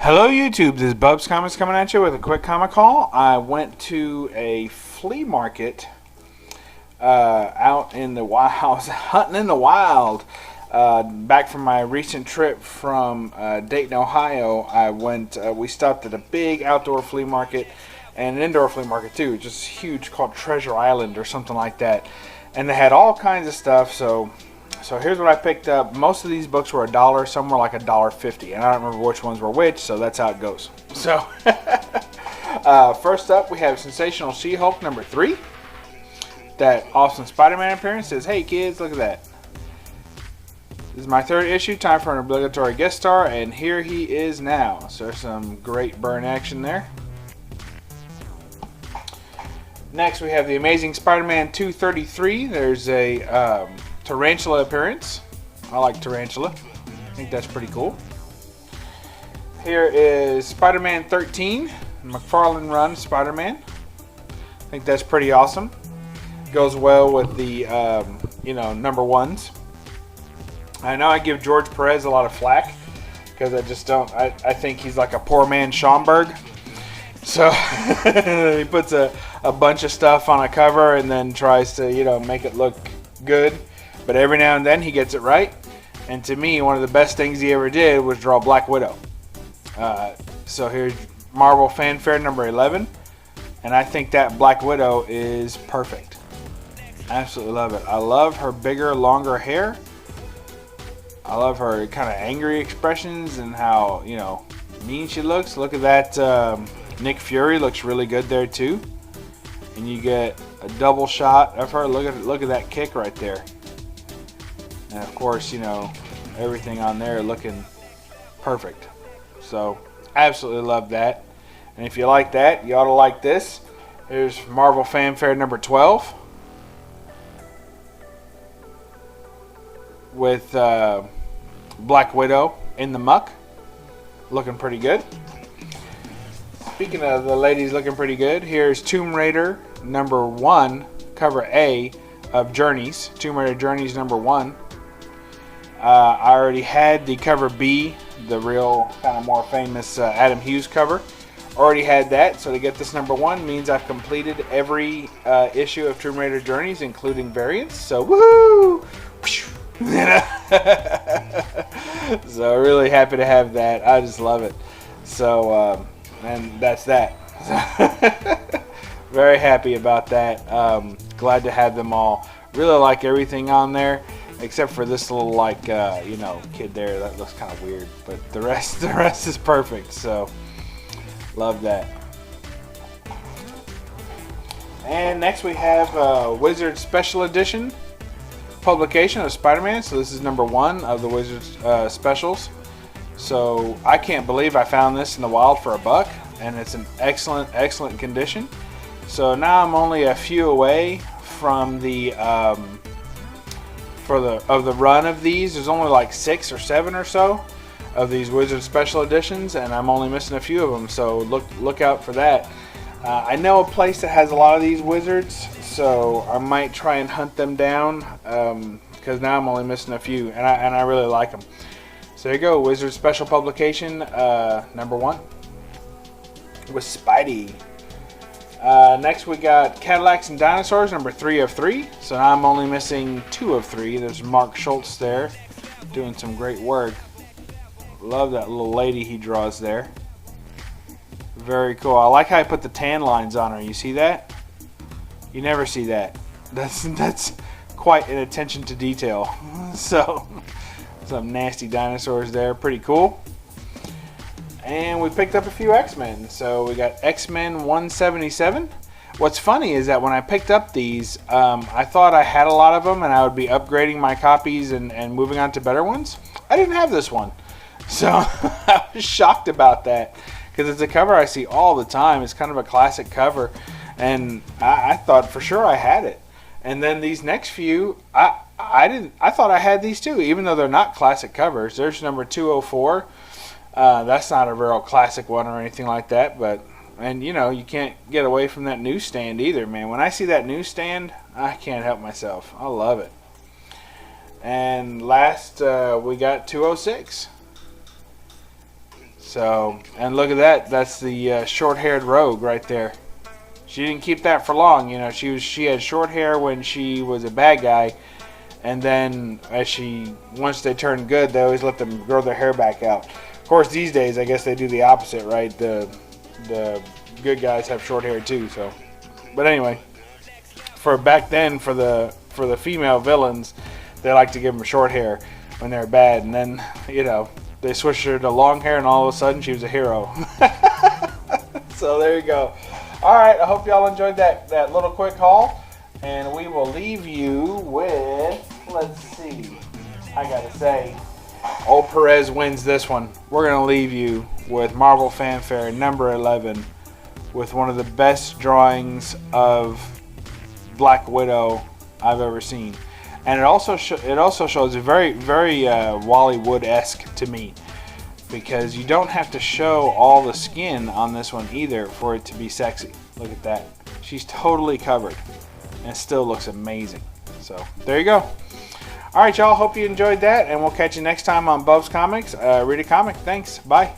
Hello YouTube, this is BUB'S Comics coming at you with a quick comic haul. I went to a flea market out in the wild. I was hunting in the wild. Back from my recent trip from Dayton, Ohio, we stopped at a big outdoor flea market and an indoor flea market too, just huge, called Treasure Island or something like that. And they had all kinds of stuff, so here's what I picked up. Most of these books were $1, some were like $1.50, and I don't remember which ones were which, so that's how it goes. So, first up, we have Sensational She-Hulk number 3. That awesome Spider-Man appearance says, "Hey kids, look at that. This is my 3rd issue, time for an obligatory guest star, and here he is now." So there's some great burn action there. Next, we have the Amazing Spider-Man 233. There's a Tarantula appearance. I like Tarantula. I think that's pretty cool. Here is Spider-Man 13, McFarlane run Spider-Man. I think that's pretty awesome. Goes well with the number ones. I know I give George Perez a lot of flack because I just don't. I think he's like a poor man Schomburg. So he puts a bunch of stuff on a cover and then tries to make it look good. But every now and then he gets it right. And to me, one of the best things he ever did was draw Black Widow. So here's Marvel Fanfare number 11. And I think that Black Widow is perfect. Absolutely love it. I love her bigger, longer hair. I love her kind of angry expressions and how, mean she looks. Look at that. Nick Fury looks really good there too. And you get a double shot of her. Look at that kick right there. And of course, everything on there looking perfect. So, absolutely love that. And if you like that, you ought to like this. Here's Marvel Fanfare number 12. With Black Widow in the muck. Looking pretty good. Speaking of the ladies looking pretty good, here's Tomb Raider number 1, cover A of Journeys. Tomb Raider Journeys number 1. I already had the cover B, the real kind of more famous Adam Hughes cover. Already had that, so to get this number 1 means I've completed every issue of Tomb Raider Journeys, including variants. So woohoo! So really happy to have that. I just love it. So and that's that. Very happy about that. Glad to have them all. Really like everything on there. Except for this little kid there, that looks kind of weird, but the rest is perfect. So love that. And next we have Wizards Special Edition publication of Spider-Man. So this is number 1 of the Wizards specials. So I can't believe I found this in the wild for $1, and it's in excellent condition. So now I'm only a few away from the of the run of these. There's only like 6 or 7 or so of these Wizards Special Editions, and I'm only missing a few of them. So look out for that. I know a place that has a lot of these Wizards, so I might try and hunt them down because now I'm only missing a few, and I really like them. So there you go, Wizards Special Publication number 1 with Spidey. Next we got Cadillacs and Dinosaurs number 3 of 3. So now I'm only missing 2 of 3. There's Mark Schultz there doing some great work. Love that little lady he draws there. Very cool. I like how he put the tan lines on her. You see that? You never see that. That's quite an attention to detail. So some nasty dinosaurs there. Pretty cool. And we picked up a few X-Men. So we got X-Men 177. What's funny is that when I picked up these, I thought I had a lot of them and I would be upgrading my copies and moving on to better ones. I didn't have this one. So I was shocked about that because it's a cover I see all the time. It's kind of a classic cover. And I thought for sure I had it. And then these next few, I didn't. I thought I had these too, even though they're not classic covers. There's number 204. That's not a real classic one or anything like that, and you can't get away from that newsstand either, man. When I see that newsstand, I can't help myself. I love it. And last, we got 206. So, and look at that. That's the short-haired rogue right there. She didn't keep that for long. You know, she had short hair when she was a bad guy, and then once they turn good, they always let them grow their hair back out. Of course, these days, I guess they do the opposite, right? The good guys have short hair too. So, but anyway, for back then, for the female villains, they like to give them short hair when they're bad, and then, you know, they switched her to long hair, and all of a sudden she was a hero. So there you go. All right, I hope y'all enjoyed that little quick haul, and we will leave you with, let's see, I gotta say, old Perez wins this one. We're gonna leave you with Marvel Fanfare number 11 with one of the best drawings of Black Widow I've ever seen. And it also shows a very Wally Wood-esque to me, because you don't have to show all the skin on this one either for it to be sexy. Look at that. She's totally covered and it still looks amazing. So there you go. Alright y'all, hope you enjoyed that, and we'll catch you next time on BUB'S Comics. Read a comic. Thanks. Bye.